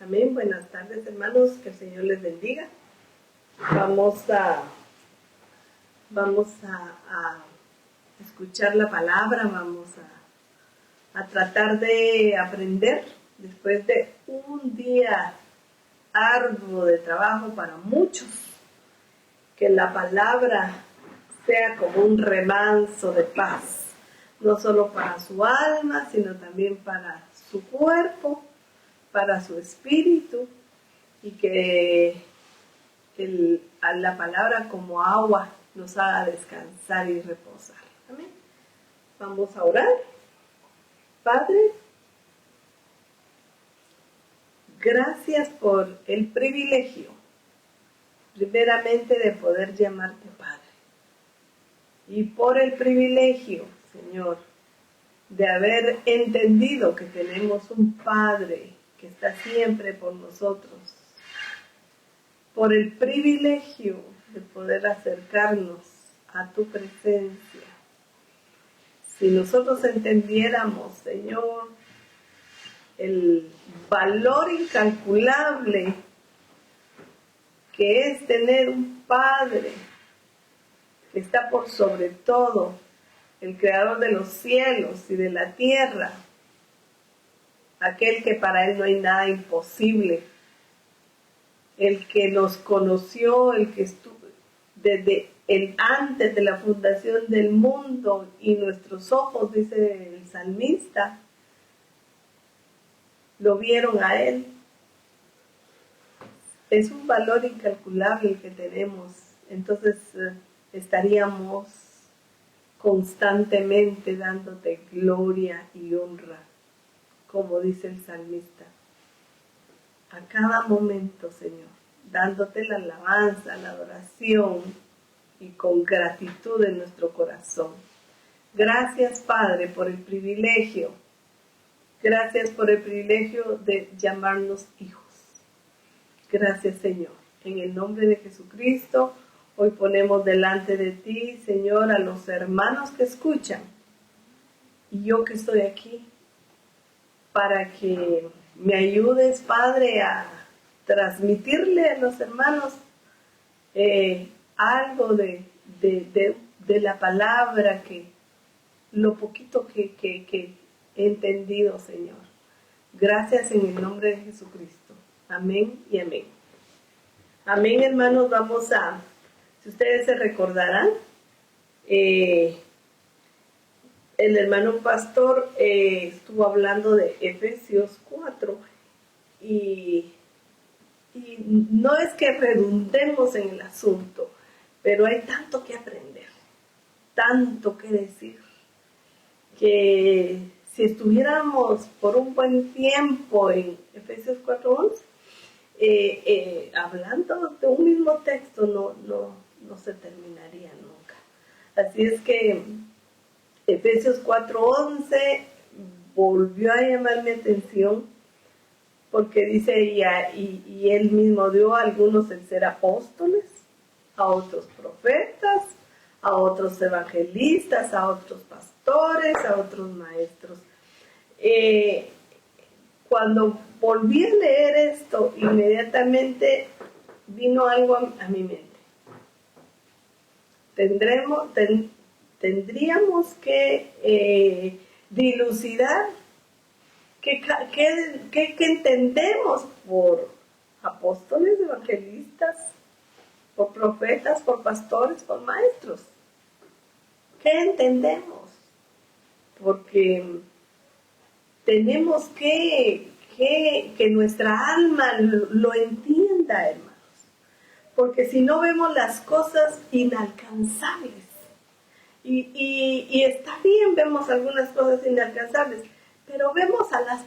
Amén. Buenas tardes, hermanos. Que el Señor les bendiga. Vamos a escuchar la palabra, vamos a tratar de aprender después de un día arduo de trabajo para muchos, que la palabra sea como un remanso de paz, no solo para su alma, sino también para su cuerpo, para su espíritu, y que la palabra como agua nos haga descansar y reposar. Amén. Vamos a orar. Padre, gracias por el privilegio, primeramente, de poder llamarte Padre. Y por el privilegio, Señor, de haber entendido que tenemos un Padre que está siempre por nosotros. Por el privilegio de poder acercarnos a tu presencia. Si nosotros entendiéramos, Señor, el valor incalculable que es tener un Padre que está por sobre todo, el creador de los cielos y de la tierra, aquel que para él no hay nada imposible, el que nos conoció, el que estuvo desde antes de la fundación del mundo, y nuestros ojos, dice el salmista, lo vieron a él. Es un valor incalculable el que tenemos. Entonces estaríamos constantemente dándote gloria y honra, como dice el salmista, a cada momento, Señor, dándote la alabanza, la adoración, y con gratitud en nuestro corazón. Gracias, Padre, por el privilegio. Gracias por el privilegio de llamarnos hijos. Gracias, Señor. En el nombre de Jesucristo, hoy ponemos delante de ti, Señor, a los hermanos que escuchan, y yo que estoy aquí, para que me ayudes, Padre, a transmitirle a los hermanos algo de la palabra, que lo poquito que he entendido, Señor. Gracias en el nombre de Jesucristo. Amén y amén. Amén, hermanos. Vamos a, si ustedes se recordarán, el hermano pastor estuvo hablando de Efesios 4, y no es que redundemos en el asunto, pero hay tanto que aprender, tanto que decir, que si estuviéramos por un buen tiempo en Efesios 4:11, hablando de un mismo texto, no se terminaría nunca. Así es que Efesios 4:11 volvió a llamar mi atención, porque dice, y él mismo dio a algunos el ser apóstoles, a otros profetas, a otros evangelistas, a otros pastores, a otros maestros. Cuando volví a leer esto, inmediatamente vino algo a mi mente. Tendríamos que dilucidar ¿qué entendemos por apóstoles, evangelistas, por profetas, por pastores, por maestros. ¿Qué entendemos? Porque tenemos que nuestra alma lo entienda, hermanos. Porque si no, vemos las cosas inalcanzables. Y está bien, vemos algunas cosas inalcanzables, pero vemos a las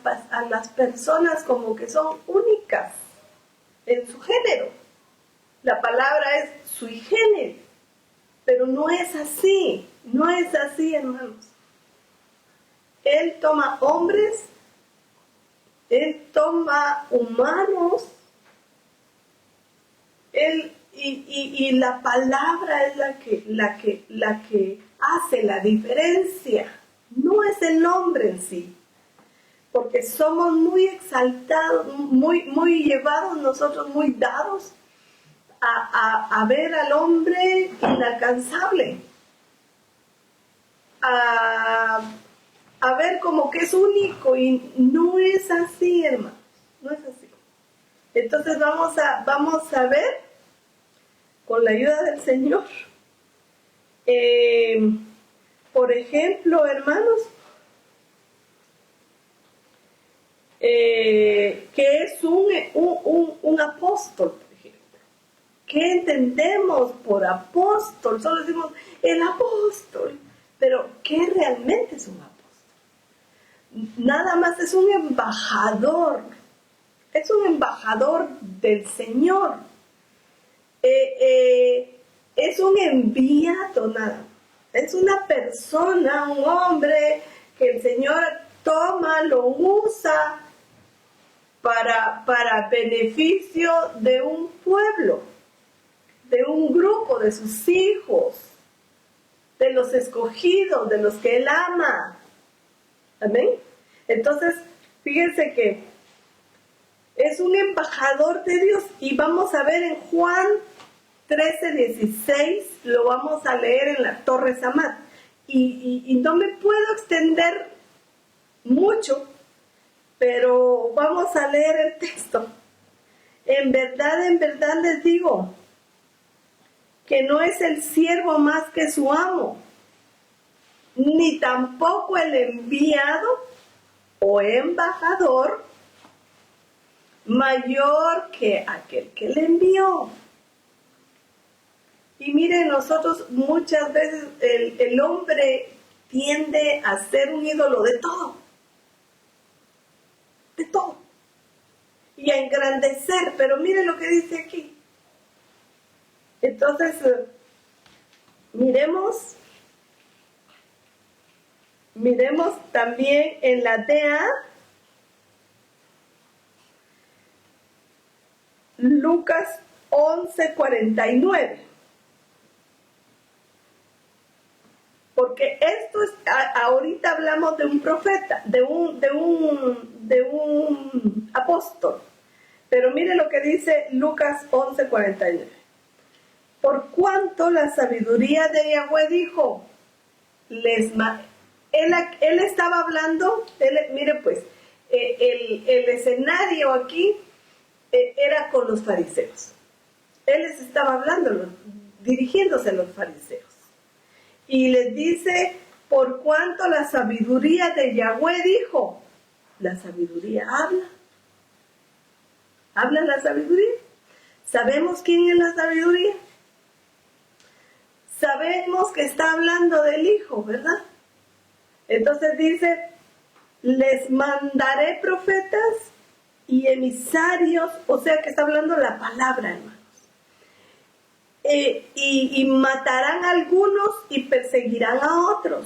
personas como que son únicas en su género. La palabra es sui generis, pero no es así, hermanos. Él toma hombres, Él toma humanos, y la palabra es la que hace la diferencia, no es el nombre en sí. porque somos muy exaltados, muy llevados nosotros, muy dados a ver al hombre inalcanzable, a ver como que es único, y no es así, hermanos, no es así. Entonces vamos a ver, con la ayuda del Señor, por ejemplo, hermanos, que es un apóstol, por ejemplo. ¿Qué entendemos por apóstol? Solo decimos el apóstol, pero ¿qué realmente es un apóstol? Nada más es un embajador del Señor, es un enviado, nada, es una persona, un hombre que el Señor toma, lo usa para beneficio de un pueblo, de un grupo, de sus hijos, de los escogidos, de los que Él ama. Amén. Entonces, fíjense que es un embajador de Dios, y vamos a ver en Juan 13:16, lo vamos a leer en la Torre Samad, y no me puedo extender mucho, pero vamos a leer el texto. En verdad les digo que no es el siervo más que su amo, ni tampoco el enviado o embajador mayor que aquel que le envió. Y miren, nosotros muchas veces el hombre tiende a ser un ídolo de todo, y a engrandecer, pero miren lo que dice aquí. Entonces, miremos también en la DA, Lucas 11:49. Porque esto es, ahorita hablamos de un profeta, de un apóstol. Pero mire lo que dice Lucas 11:49. Por cuanto la sabiduría de Yahweh dijo, él estaba hablando, mire pues, el escenario aquí era con los fariseos. Él les estaba hablando, dirigiéndose a los fariseos. Y les dice, por cuanto la sabiduría de Yahweh dijo. La sabiduría habla. ¿Habla la sabiduría? ¿Sabemos quién es la sabiduría? Sabemos que está hablando del Hijo, ¿verdad? Entonces dice, les mandaré profetas y emisarios, o sea que está hablando la palabra, hermanos. Y matarán a algunos y perseguirán a otros.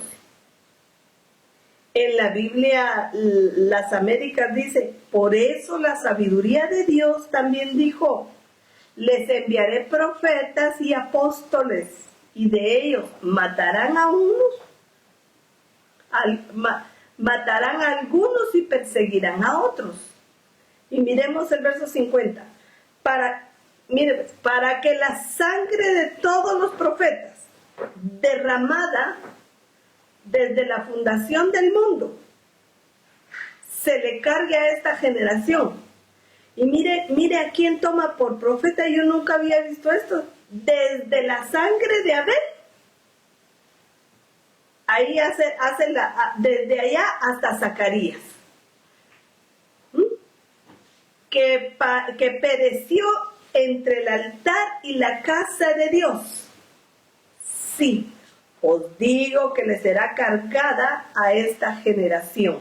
En la Biblia, las Américas dice, por eso la sabiduría de Dios también dijo, les enviaré profetas y apóstoles, y de ellos matarán a unos, matarán a algunos y perseguirán a otros. Y miremos el verso 50. Para que la sangre de todos los profetas, derramada desde la fundación del mundo, se le cargue a esta generación. Y mire a quién toma por profeta. Yo nunca había visto esto. Desde la sangre de Abel, ahí desde allá hasta Zacarías, que pereció entre el altar y la casa de Dios. Sí, os digo que le será cargada a esta generación.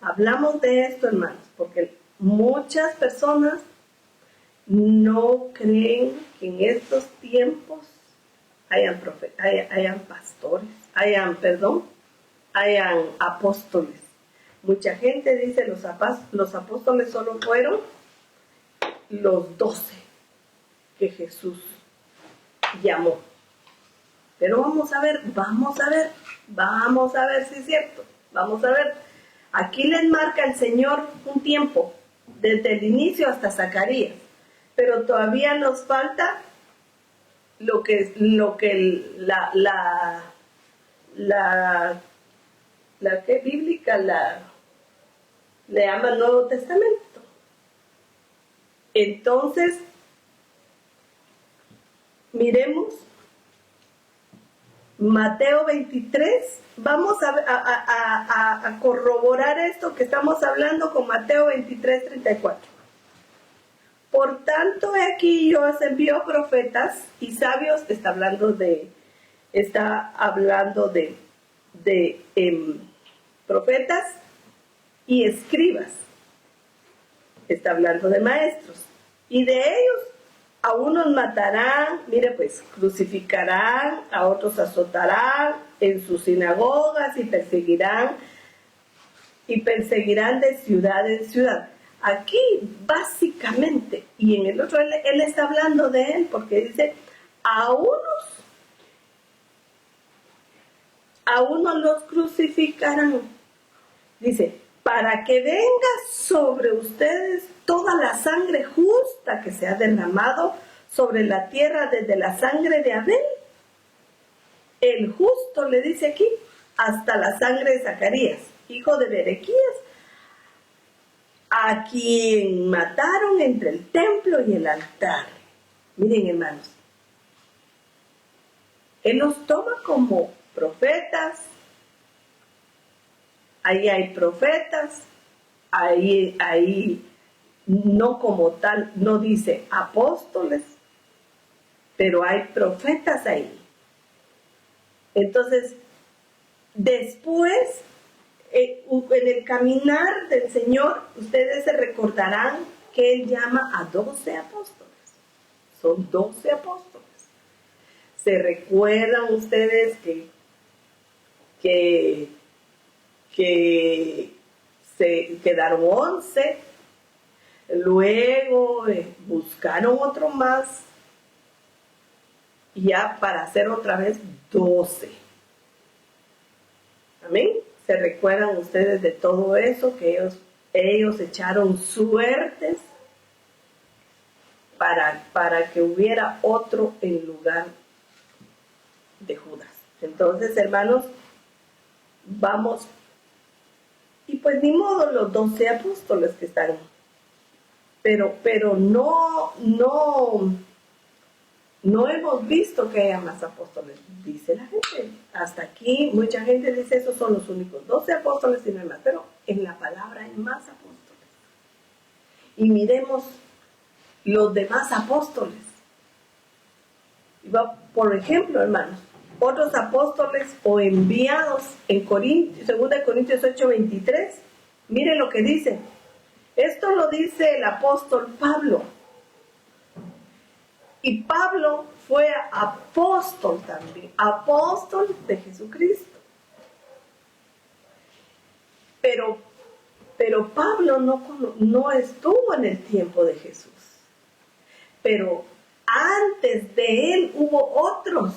Hablamos de esto, hermanos, porque muchas personas no creen que en estos tiempos hayan pastores, hayan apóstoles. Mucha gente dice los apóstoles solo fueron los 12 que Jesús llamó. Pero vamos a ver si es cierto. Vamos a ver. Aquí les marca el Señor un tiempo, desde el inicio hasta Zacarías, pero todavía nos falta lo que la que bíblica le llama Nuevo Testamento. Entonces, miremos Mateo 23, vamos a corroborar esto que estamos hablando con Mateo 23, 34. Por tanto, aquí yo os envío profetas y sabios, está hablando de profetas y escribas, está hablando de maestros, y de ellos a unos matarán, mire pues, crucificarán, a otros azotarán en sus sinagogas y perseguirán de ciudad en ciudad. Aquí básicamente, y en el otro él está hablando de él porque dice, a unos los crucificarán. Dice, para que venga sobre ustedes toda la sangre justa que se ha derramado sobre la tierra desde la sangre de Abel, el justo, le dice aquí, hasta la sangre de Zacarías, hijo de Berequías, a quien mataron entre el templo y el altar. Miren, hermanos, él los toma como profetas. Ahí hay profetas, ahí no como tal, no dice apóstoles, pero hay profetas ahí. Entonces, después, en el caminar del Señor, ustedes se recordarán que Él llama a 12 apóstoles. Son 12 apóstoles. ¿Se recuerdan ustedes que se quedaron 11, luego buscaron otro más, ya para hacer otra vez 12? Amén. ¿Se recuerdan ustedes de todo eso? Que ellos echaron suertes para que hubiera otro en lugar de Judas. Entonces, hermanos, vamos. Y pues ni modo los 12 apóstoles que están. Pero no hemos visto que haya más apóstoles, dice la gente. Hasta aquí mucha gente dice esos son los únicos 12 apóstoles y no hay más. Pero en la palabra hay más apóstoles. Y miremos los demás apóstoles. Por ejemplo, hermanos, otros apóstoles o enviados en 2 Corintios 8:23, miren lo que dice. Esto lo dice el apóstol Pablo. Y Pablo fue apóstol también, apóstol de Jesucristo. Pero Pablo no estuvo en el tiempo de Jesús. Pero antes de él hubo otros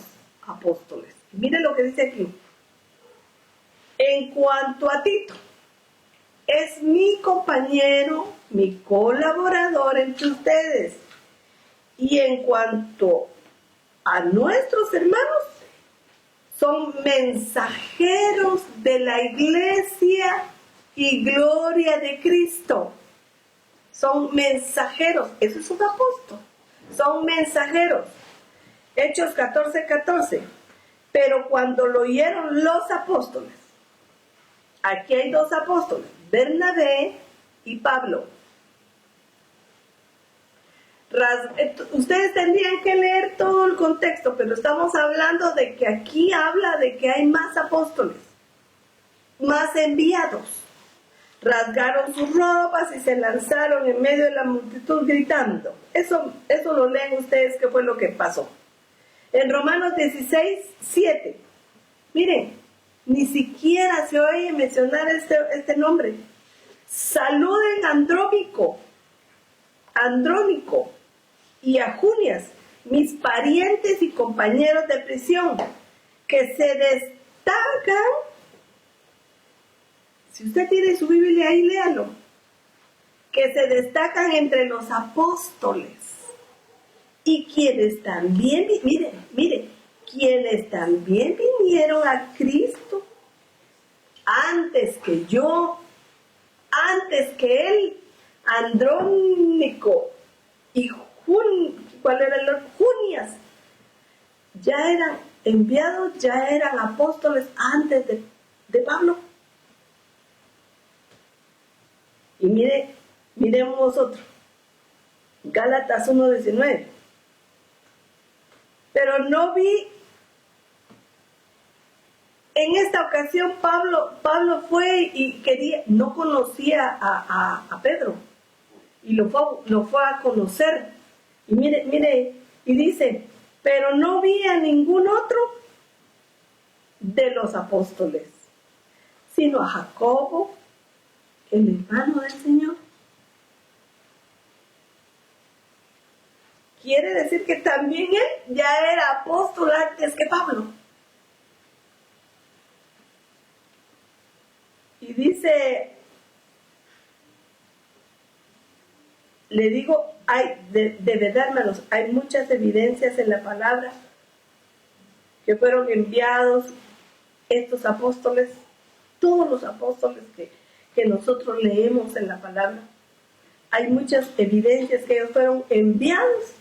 apóstoles. Miren lo que dice aquí. En cuanto a Tito, es mi compañero, mi colaborador entre ustedes. Y en cuanto a nuestros hermanos, son mensajeros de la iglesia y gloria de Cristo. Son mensajeros. Eso es un apóstol. Son mensajeros. Hechos 14:14. Pero cuando lo oyeron los apóstoles, aquí hay 2 apóstoles, Bernabé y Pablo. Ustedes tendrían que leer todo el contexto, pero estamos hablando de que aquí habla de que hay más apóstoles, más enviados. Rasgaron sus ropas y se lanzaron en medio de la multitud gritando. Eso lo leen ustedes, qué fue lo que pasó. En Romanos 16:7, miren, ni siquiera se oye mencionar este nombre. Saluden a Andrónico y a Junias, mis parientes y compañeros de prisión, que se destacan. Si usted tiene su Biblia ahí, léalo. Que se destacan entre los apóstoles. Y quienes también, mire, quienes también vinieron a Cristo antes que yo, antes que él, Andrónico y ¿cuál era el otro? Junias, ya eran enviados, ya eran apóstoles antes de Pablo. Y miremos otro, Gálatas 1:19. Pero no vi, en esta ocasión Pablo fue y no conocía a Pedro, y lo fue a conocer. Y mire, y dice, pero no vi a ningún otro de los apóstoles, sino a Jacobo, el hermano del Señor. Quiere decir que también él ya era apóstol antes que Pablo. Y dice, le digo, de verdad, hermanos, hay muchas evidencias en la palabra que fueron enviados estos apóstoles, todos los apóstoles que nosotros leemos en la palabra. Hay muchas evidencias que ellos fueron enviados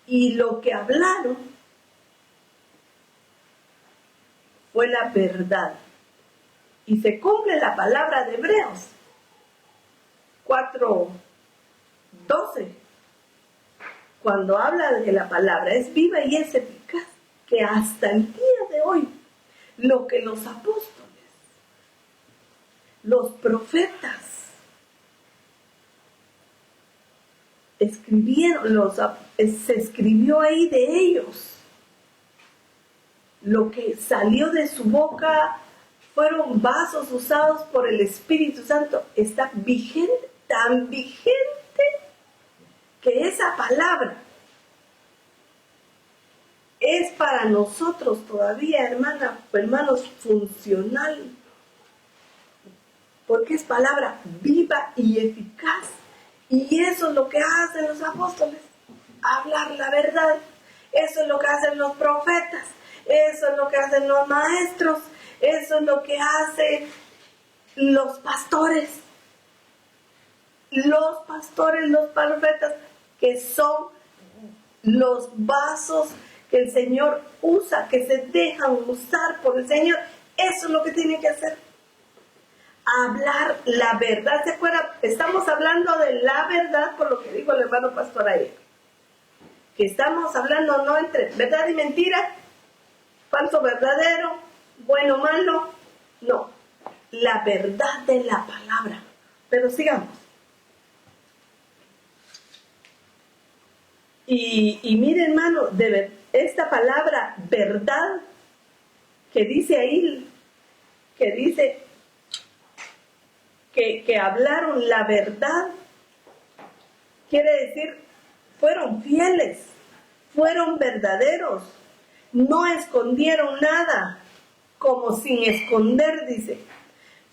y lo que hablaron fue la verdad. Y se cumple la palabra de Hebreos 4:12, cuando habla de que la palabra es viva y es eficaz, que hasta el día de hoy lo que los apóstoles, los profetas escribieron, se escribió ahí de ellos, lo que salió de su boca fueron vasos usados por el Espíritu Santo. Está vigente, tan vigente, que esa palabra es para nosotros todavía, hermanos, funcional, porque es palabra viva y eficaz. Y eso es lo que hacen los apóstoles, hablar la verdad. Eso es lo que hacen los profetas, eso es lo que hacen los maestros, eso es lo que hacen los pastores, los profetas, que son los vasos que el Señor usa, que se dejan usar por el Señor. Eso es lo que tienen que hacer. Hablar la verdad. ¿Se acuerdan? Estamos hablando de la verdad, por lo que dijo el hermano pastor ayer. Que estamos hablando no entre verdad y mentira, falso, verdadero, bueno, malo. No, la verdad de la palabra. Pero sigamos. Y mire, hermano, esta palabra verdad que dice ahí, que dice que hablaron la verdad, quiere decir, fueron fieles, fueron verdaderos, no escondieron nada, como sin esconder, dice.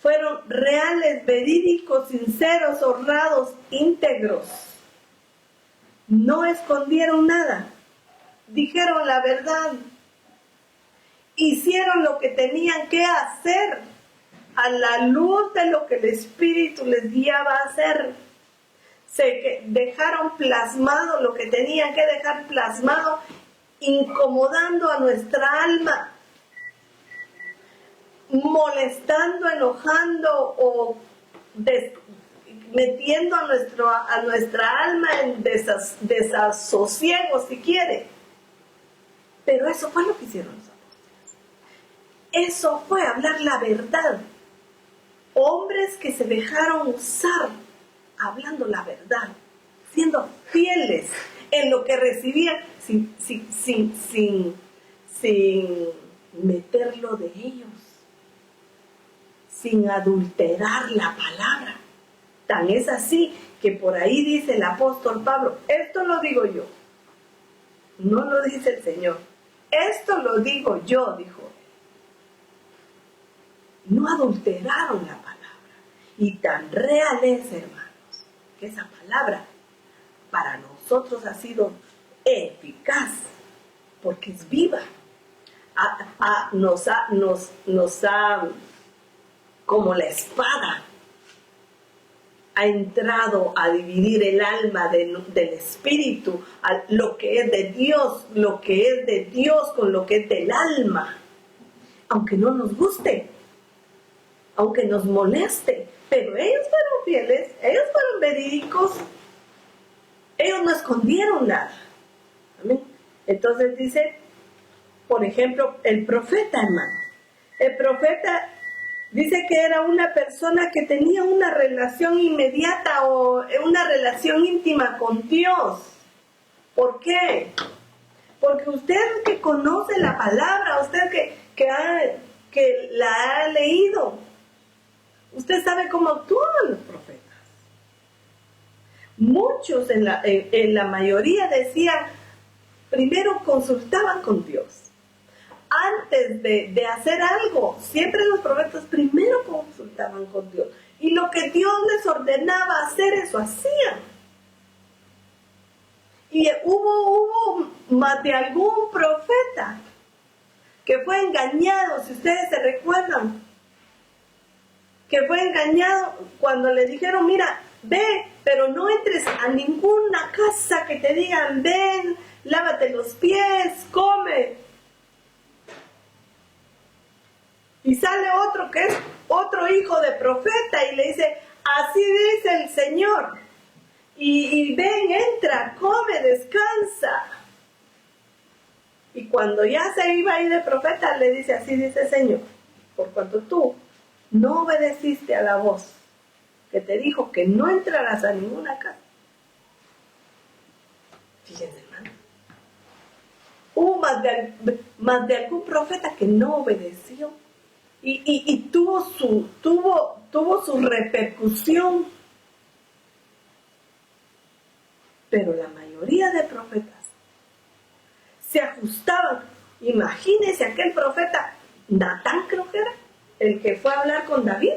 Fueron reales, verídicos, sinceros, honrados, íntegros. No escondieron nada, dijeron la verdad, hicieron lo que tenían que hacer a la luz de lo que el Espíritu les guiaba a hacer. Se dejaron plasmado lo que tenían que dejar plasmado, incomodando a nuestra alma, molestando, enojando o metiendo a nuestra alma en desasosiego, si quiere. Pero eso fue lo que hicieron los apóstoles. Eso fue hablar la verdad. Hombres que se dejaron usar, hablando la verdad, siendo fieles en lo que recibían, sin meterlo de ellos, sin adulterar la palabra. Tan es así que por ahí dice el apóstol Pablo, esto lo digo yo, no lo dice el Señor, esto lo digo yo, dijo. No adulteraron la palabra. Y tan real es, hermanos, que esa palabra para nosotros ha sido eficaz, porque es viva. Nos ha, como la espada, ha entrado a dividir el alma del espíritu, lo que es de Dios, lo que es de Dios con lo que es del alma. Aunque no nos guste, aunque nos moleste, pero ellos fueron fieles, ellos fueron verídicos, ellos no escondieron nada. ¿Amén? Entonces dice, por ejemplo, el profeta, hermano. El profeta dice que era una persona que tenía una relación inmediata o una relación íntima con Dios. ¿Por qué? Porque usted que conoce la palabra, usted que la ha leído, usted sabe cómo actúan los profetas. Muchos, en la mayoría, decían, primero consultaban con Dios. Antes de hacer algo, siempre los profetas primero consultaban con Dios. Y lo que Dios les ordenaba hacer, eso hacían. Y hubo más de algún profeta que fue engañado, si ustedes se recuerdan, que fue engañado cuando le dijeron, mira, ve, pero no entres a ninguna casa que te digan, ven, lávate los pies, come. Y sale otro que es otro hijo de profeta y le dice, así dice el Señor. Y ven, entra, come, descansa. Y cuando ya se iba a ir el profeta, le dice, así dice el Señor, por cuanto tú no obedeciste a la voz que te dijo que no entrarás a ninguna casa. Fíjense, hermano. Hubo más de algún profeta que no obedeció. Y tuvo su repercusión. Pero la mayoría de profetas se ajustaban. Imagínense aquel profeta Natán, creo que era, el que fue a hablar con David,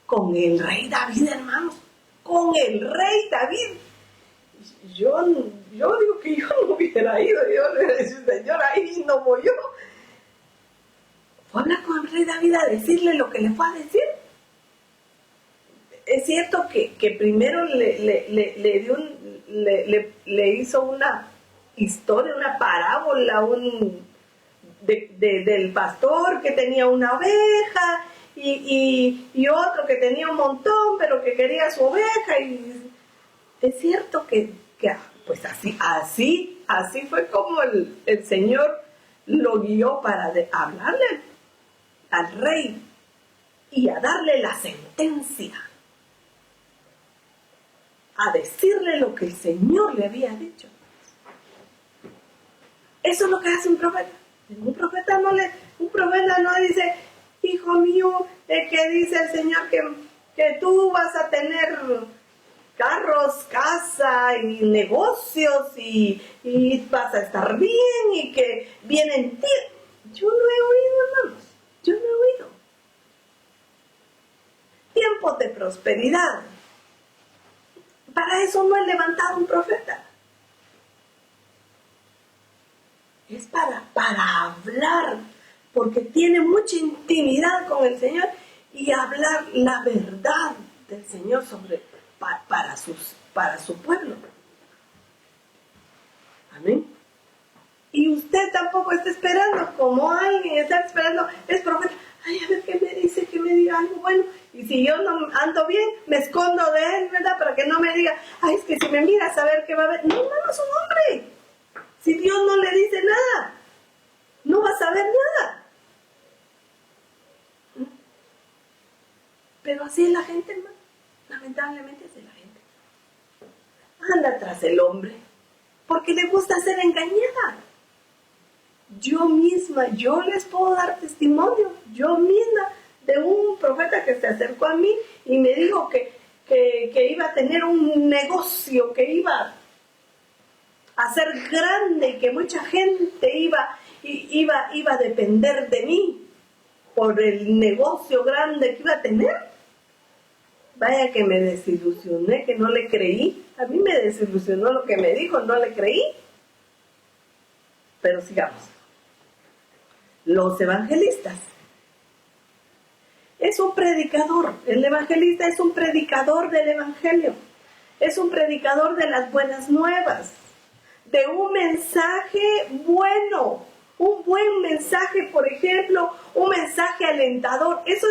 con el rey David, hermanos, con el rey David. Yo digo que yo no hubiera ido, yo le decía, Señor, ahí no voy yo. Fue a hablar con el rey David a decirle lo que le fue a decir. Es cierto que primero le hizo una historia, una parábola, del pastor que tenía una oveja y otro que tenía un montón, pero que quería su oveja. Y es cierto que pues así fue como el Señor lo guió para hablarle al rey y a darle la sentencia, a decirle lo que el Señor le había dicho. Eso es lo que hace un profeta. Un profeta no dice, hijo mío, que dice el Señor que tú vas a tener carros, casa y negocios y vas a estar bien y que vienen ti. Yo no he oído, hermanos, yo no he oído. Tiempos de prosperidad. Para eso no he levantado un profeta. Es para hablar, porque tiene mucha intimidad con el Señor y hablar la verdad del Señor para su pueblo. Amén. Y usted tampoco está esperando, como alguien está esperando, es profeta, ay, a ver qué me dice, que me diga algo bueno. Y si yo no ando bien, me escondo de él, ¿verdad? Para que no me diga, ay, es que si me mira a saber qué va a ver. No, hermano, es un hombre. Si Dios no le dice nada, no va a saber nada. Pero así es la gente, hermano. Lamentablemente así es la gente. Anda tras el hombre, porque le gusta ser engañada. Yo misma, yo les puedo dar testimonio, yo misma, de un profeta que se acercó a mí y me dijo que iba a tener un negocio, que iba a ser grande y que mucha gente iba a depender de mí por el negocio grande que iba a tener. Vaya que me desilusioné, que no le creí. A mí me desilusionó lo que me dijo, no le creí. Pero sigamos. Los evangelistas. Es un predicador. El evangelista es un predicador del evangelio. Es un predicador de las buenas nuevas. De un mensaje bueno. Un buen mensaje, por ejemplo, un mensaje alentador. Ese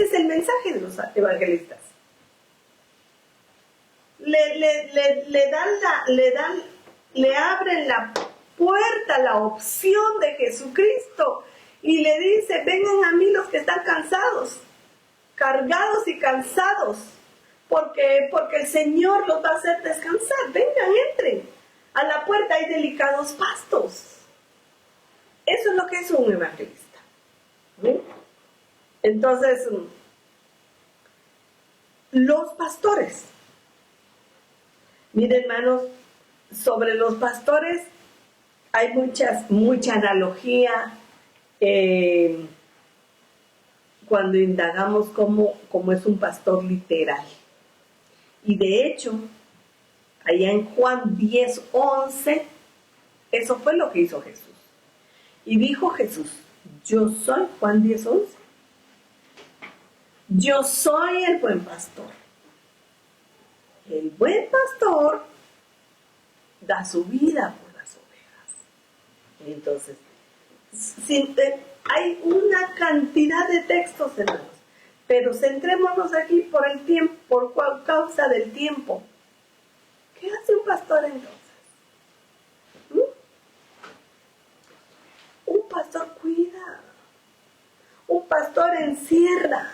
es el mensaje de los evangelistas. Le abren la puerta, la opción de Jesucristo y le dice: vengan a mí los que están cansados, cargados y cansados, porque el Señor los va a hacer descansar. Vengan, entren. A la puerta hay delicados pastos. Eso es lo que es un evangelista. ¿Sí? Entonces, los pastores. Miren, hermanos, sobre los pastores hay mucha analogía cuando indagamos cómo es un pastor literal. Y de hecho, allá en Juan 10:11, eso fue lo que hizo Jesús. Y dijo Jesús: yo soy, Juan 10:11, yo soy el buen pastor. El buen pastor da su vida por las ovejas. Entonces, hay una cantidad de textos, hermanos, pero centrémonos aquí por el tiempo, por causa del tiempo. ¿Qué hace un pastor entonces? Un pastor cuida, un pastor encierra,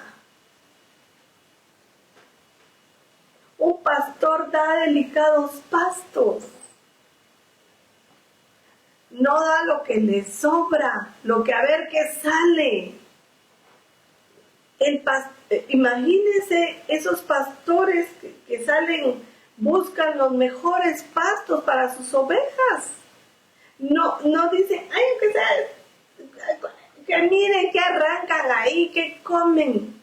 un pastor da delicados pastos, no da lo que le sobra, lo que a ver qué sale. Imagínense esos pastores que salen, buscan los mejores pastos para sus ovejas. No dicen: ay, que miren, que arrancan ahí, que comen.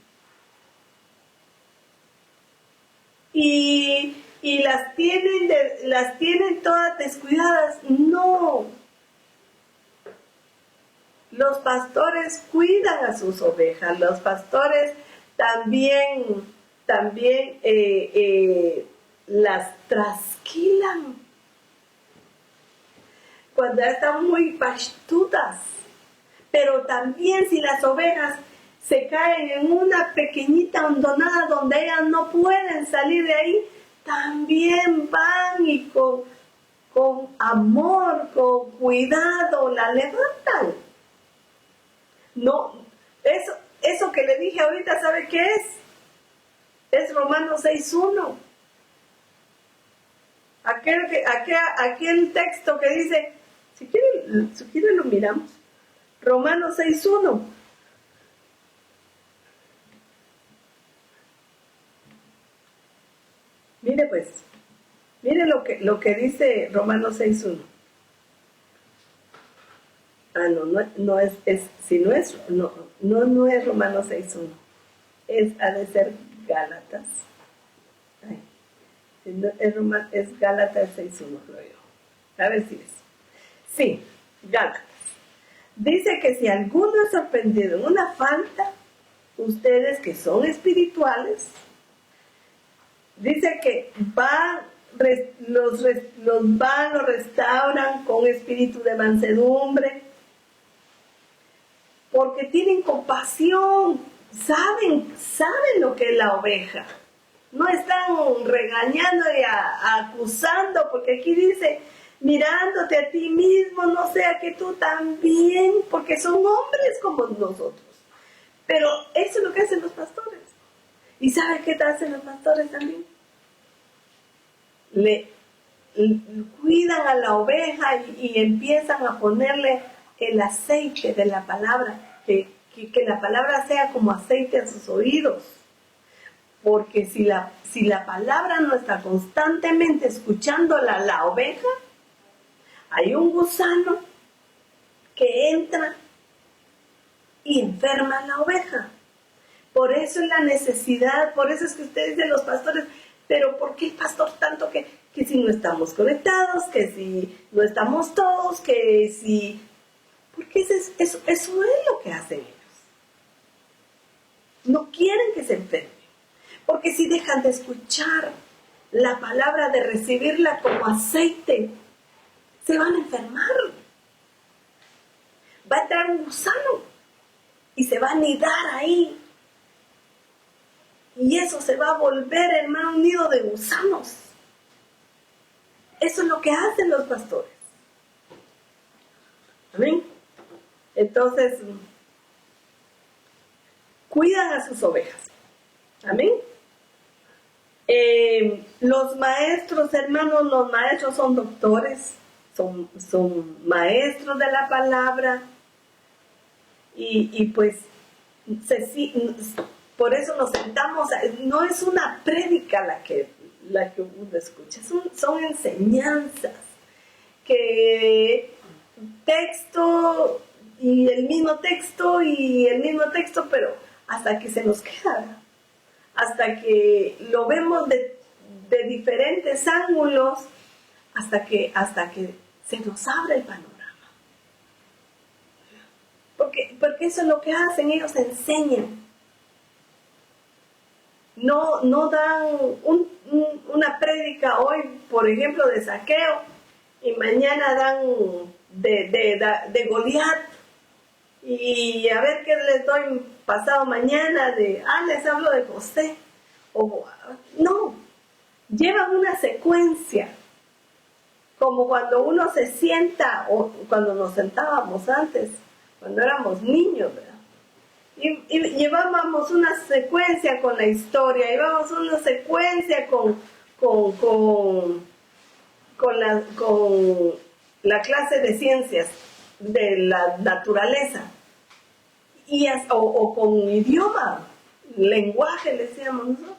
Y las tienen todas descuidadas. No. Los pastores cuidan a sus ovejas. Los pastores también las trasquilan cuando están muy pastudas. Pero también si las ovejas se caen en una pequeñita hondonada donde ellas no pueden salir de ahí, también van y con amor, con cuidado, la levantan. No, eso que le dije ahorita, ¿sabe qué es? Es Romanos 6:1. Aquel texto que dice, si quiere lo miramos. Romanos 6:1. Mire pues, mire lo que dice Romanos 6:1. No es Romanos 6:1. Ha de ser Gálatas. Ay, es Gálatas 6:1, creo yo. A ver si es. Sí, Gálatas. Dice que si alguno es sorprendido en una falta, ustedes que son espirituales, dice que los restauran con espíritu de mansedumbre, porque tienen compasión, saben lo que es la oveja. No están regañando y acusando, porque aquí dice, mirándote a ti mismo, no sea que tú también, porque son hombres como nosotros. Pero eso es lo que hacen los pastores. ¿Y sabe qué hacen los pastores también? Le cuidan a la oveja y empiezan a ponerle el aceite de la palabra, que la palabra sea como aceite a sus oídos. Porque si la palabra no está constantemente escuchándola la oveja, hay un gusano que entra y enferma a la oveja. Por eso es la necesidad, por eso es que ustedes dicen los pastores, pero ¿por qué el pastor tanto que si no estamos conectados, que si no estamos todos, que si... Porque eso es lo que hacen ellos. No quieren que se enfermen. Porque si dejan de escuchar la palabra, de recibirla como aceite, se van a enfermar. Va a entrar un gusano y se va a anidar ahí. Y eso se va a volver, hermano, un nido de gusanos. Eso es lo que hacen los pastores. Amén. Entonces, cuidan a sus ovejas. Amén. Los maestros, hermanos, los maestros son doctores, son maestros de la palabra. Y pues, por eso nos sentamos, no es una prédica la que uno escucha, son enseñanzas, que texto y el mismo texto, pero hasta que se nos queda, hasta que lo vemos de diferentes ángulos, hasta que se nos abre el panorama. Porque eso es lo que hacen, ellos enseñan. No dan una prédica hoy, por ejemplo, de Zaqueo, y mañana dan de Goliat, y a ver qué les doy pasado mañana les hablo de José. No, llevan una secuencia, como cuando uno se sienta, o cuando nos sentábamos antes, cuando éramos niños, ¿verdad? Y llevábamos una secuencia con la historia, llevábamos una secuencia con la clase de ciencias de la naturaleza, o con idioma, lenguaje, le decíamos nosotros,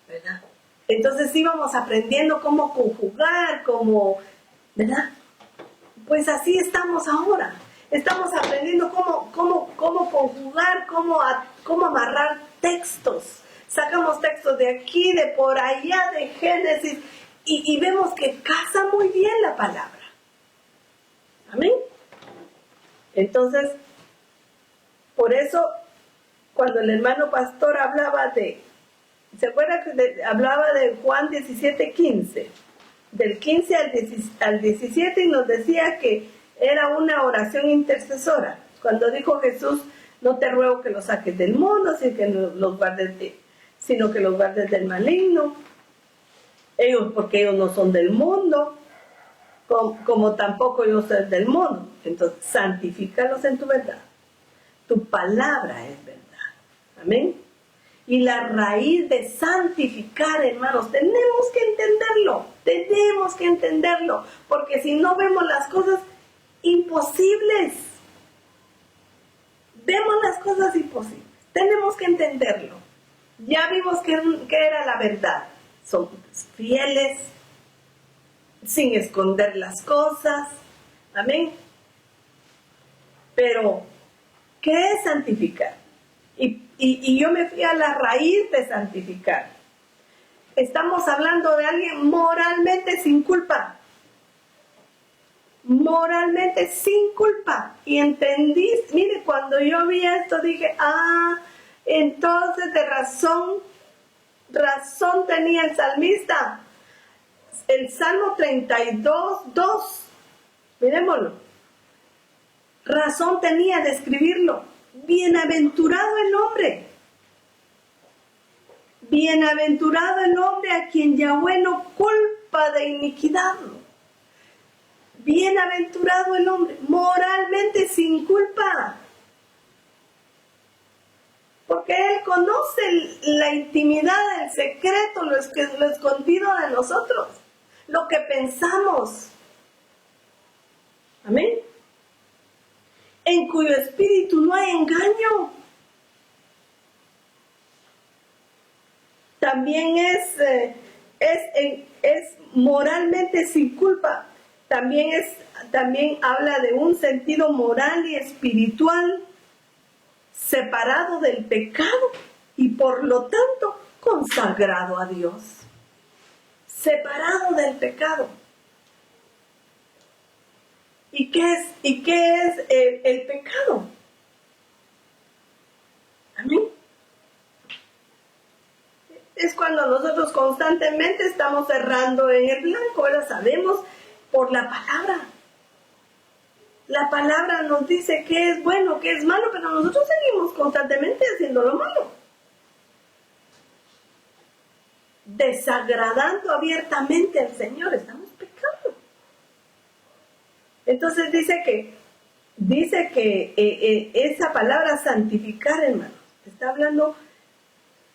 ¿verdad? Entonces íbamos aprendiendo cómo conjugar, ¿verdad? Pues así estamos ahora. Estamos aprendiendo cómo conjugar, cómo amarrar textos. Sacamos textos de aquí, de por allá, de Génesis, y vemos que casa muy bien la palabra. Amén. Entonces, por eso, cuando el hermano pastor hablaba ¿se acuerda que hablaba de Juan 17:15? Del 15 al 17, y nos decía que era una oración intercesora. Cuando dijo Jesús, no te ruego que los saques del mundo, sino que los guardes del maligno. Porque ellos no son del mundo, como tampoco yo soy del mundo. Entonces, santifícalos en tu verdad. Tu palabra es verdad. Amén. Y la raíz de santificar, hermanos, tenemos que entenderlo, porque si no vemos las cosas imposibles, tenemos que entenderlo. Ya vimos que era la verdad, somos fieles, sin esconder las cosas, amén. Pero, ¿qué es santificar? Y yo me fui a la raíz de santificar. Estamos hablando de alguien moralmente sin culpa. Y entendí, mire, cuando yo vi esto dije, entonces de razón tenía el salmista. El Salmo 32:2, miremoslo. Razón tenía de escribirlo. Bienaventurado el hombre a quien Yahweh no culpa de iniquidad. Bienaventurado el hombre, moralmente sin culpa. Porque él conoce la intimidad, el secreto, lo escondido de nosotros, lo que pensamos. Amén. En cuyo espíritu no hay engaño. También es moralmente sin culpa. También habla de un sentido moral y espiritual. Se separado del pecado y por lo tanto consagrado a Dios. Separado del pecado. ¿Y qué es el pecado? Amén. Es cuando nosotros constantemente estamos errando en el blanco, ¿verdad? Sabemos por la palabra. La palabra nos dice qué es bueno, qué es malo, pero nosotros seguimos constantemente haciendo lo malo. Desagradando abiertamente al Señor, estamos pecando. Entonces dice que esa palabra santificar, hermano, está hablando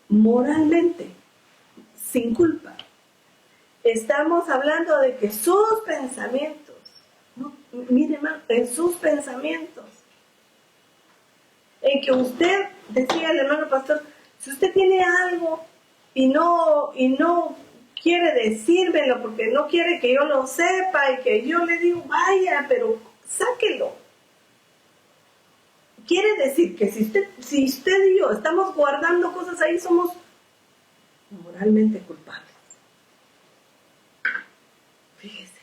moralmente, sin culpa. Estamos hablando de que sus pensamientos, no, mire, hermano, en sus pensamientos, en que usted, decía el hermano pastor, si usted tiene algo y no quiere decírmelo porque no quiere que yo lo sepa y que yo le digo, vaya, pero sáquelo. Quiere decir que si usted y yo estamos guardando cosas ahí, somos moralmente culpables. Fíjese,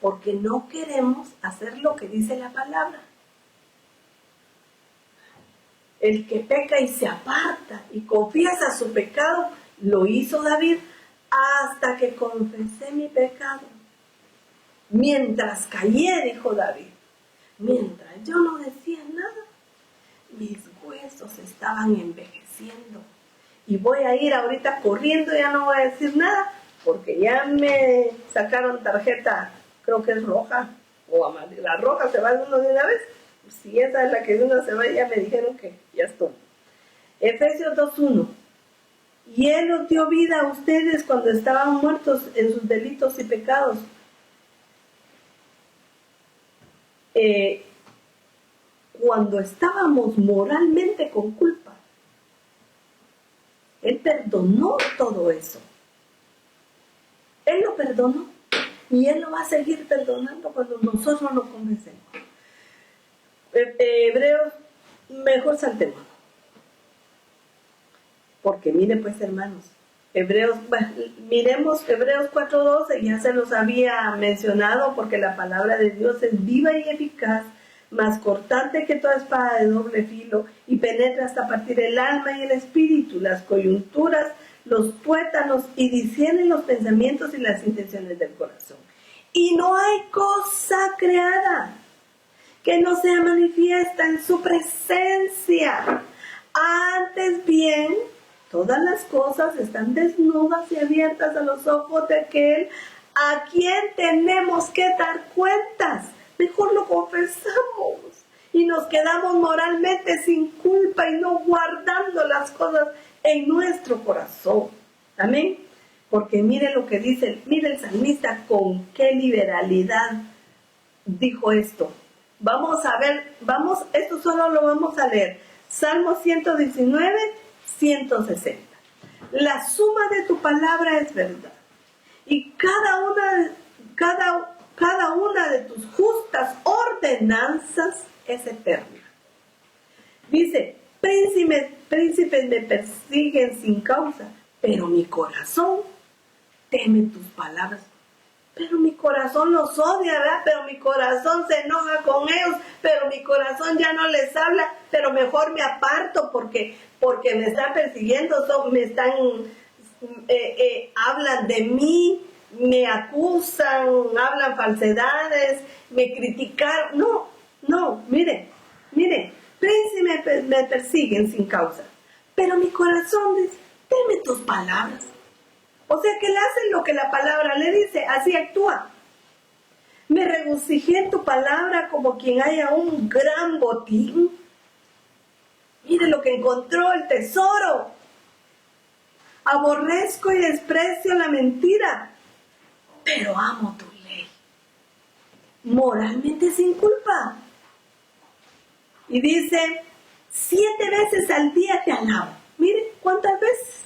porque no queremos hacer lo que dice la palabra. El que peca y se aparta y confiesa su pecado, lo hizo David hasta que confesé mi pecado. Mientras callé, dijo David, mientras yo no decía nada, mis huesos estaban envejeciendo. Y voy a ir ahorita corriendo, ya no voy a decir nada, porque ya me sacaron tarjeta, creo que es roja, o amarilla. La roja se va de uno de una vez. Si esa es la que de uno se va, ya me dijeron que ya estoy. Efesios 2:1. Y Él os dio vida a ustedes cuando estaban muertos en sus delitos y pecados. Cuando estábamos moralmente con culpa, Él perdonó todo eso. Él lo perdonó y Él lo va a seguir perdonando cuando nosotros lo convencemos. Hebreos, mejor saltemos. Porque miren pues, hermanos, miremos Hebreos 4:12, ya se los había mencionado, porque la palabra de Dios es viva y eficaz, más cortante que toda espada de doble filo, y penetra hasta partir el alma y el espíritu, las coyunturas, los tuétanos, y discierne los pensamientos y las intenciones del corazón. Y no hay cosa creada que no sea manifiesta en su presencia. Antes bien, todas las cosas están desnudas y abiertas a los ojos de aquel a quien tenemos que dar cuentas. Mejor lo confesamos y nos quedamos moralmente sin culpa y no guardando las cosas en nuestro corazón. Amén. Porque mire lo que dice, mire el salmista con qué liberalidad dijo esto. Vamos a ver, esto solo lo vamos a leer. Salmo 119, 160. La suma de tu palabra es verdad, y cada una de tus justas ordenanzas es eterna. Dice, príncipes me persiguen sin causa, pero mi corazón teme tus palabras. Pero mi corazón los odia, ¿verdad? Pero mi corazón se enoja con ellos, pero mi corazón ya no les habla, pero mejor me aparto porque me están persiguiendo, hablan de mí, me acusan, hablan falsedades, me critican. No, mire, príncipes me persiguen sin causa, pero mi corazón dice, teme tus palabras. O sea que él hace lo que la palabra le dice, así actúa. Me regocijé en tu palabra como quien haya un gran botín. Mire lo que encontró, el tesoro. Aborrezco y desprecio la mentira, pero amo tu ley. Moralmente sin culpa. Y dice, 7 veces al día te alabo. Mire, ¿cuántas veces?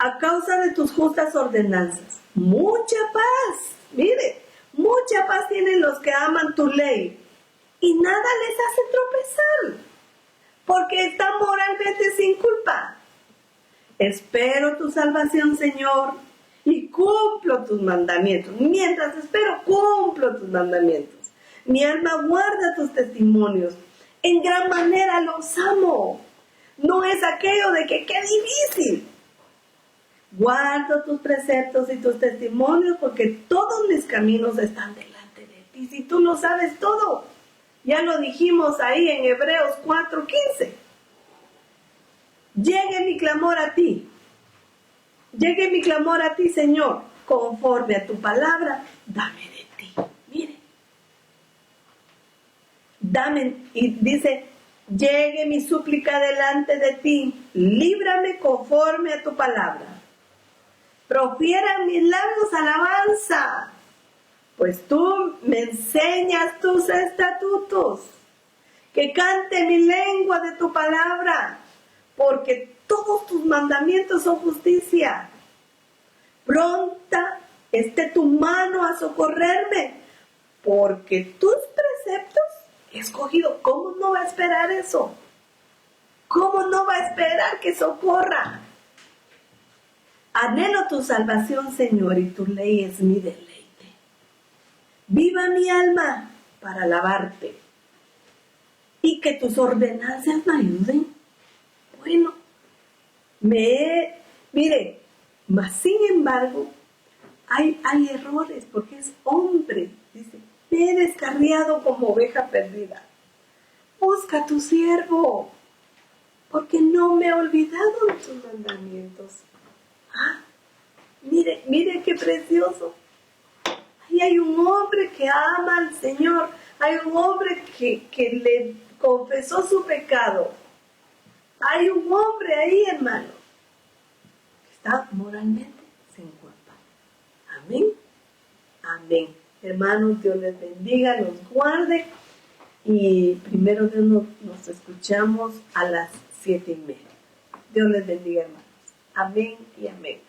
A causa de tus justas ordenanzas. Mucha paz. Mire, mucha paz tienen los que aman tu ley, y nada les hace tropezar. porque está moralmente sin culpa. Espero tu salvación, Señor, y cumplo tus mandamientos. Mientras espero, cumplo tus mandamientos. Mi alma guarda tus testimonios. En gran manera los amo. No es aquello de que qué difícil. Guardo tus preceptos y tus testimonios porque todos mis caminos están delante de ti. Si tú lo sabes todo, ya lo dijimos ahí en Hebreos 4:15. Llegue mi clamor a ti. Llegue mi clamor a ti, Señor, conforme a tu palabra, dame de ti. Mire. Dame, y dice, llegue mi súplica delante de ti, líbrame conforme a tu palabra. Profieran mis labios alabanza, pues tú me enseñas tus estatutos. Que cante mi lengua de tu palabra, porque todos tus mandamientos son justicia. Pronta esté tu mano a socorrerme, porque tus preceptos he escogido. ¿Cómo no va a esperar eso? ¿Cómo no va a esperar que socorra? Anhelo tu salvación, Señor, y tu ley es mi deleite. Viva mi alma para alabarte, y que tus ordenanzas me ayuden. Bueno, mire, mas sin embargo, hay errores, porque es hombre. Dice, me he descarriado como oveja perdida. Busca a tu siervo, porque no me he olvidado de tus mandamientos. Ah, mire qué precioso. Ahí hay un hombre que ama al Señor. Hay un hombre que le confesó su pecado. Hay un hombre ahí, hermano, que está moralmente sin culpa. Amén. Amén. Hermanos, Dios les bendiga, los guarde. Y primero Dios nos escuchamos a las 7:30. Dios les bendiga, hermanos. Amén y amén.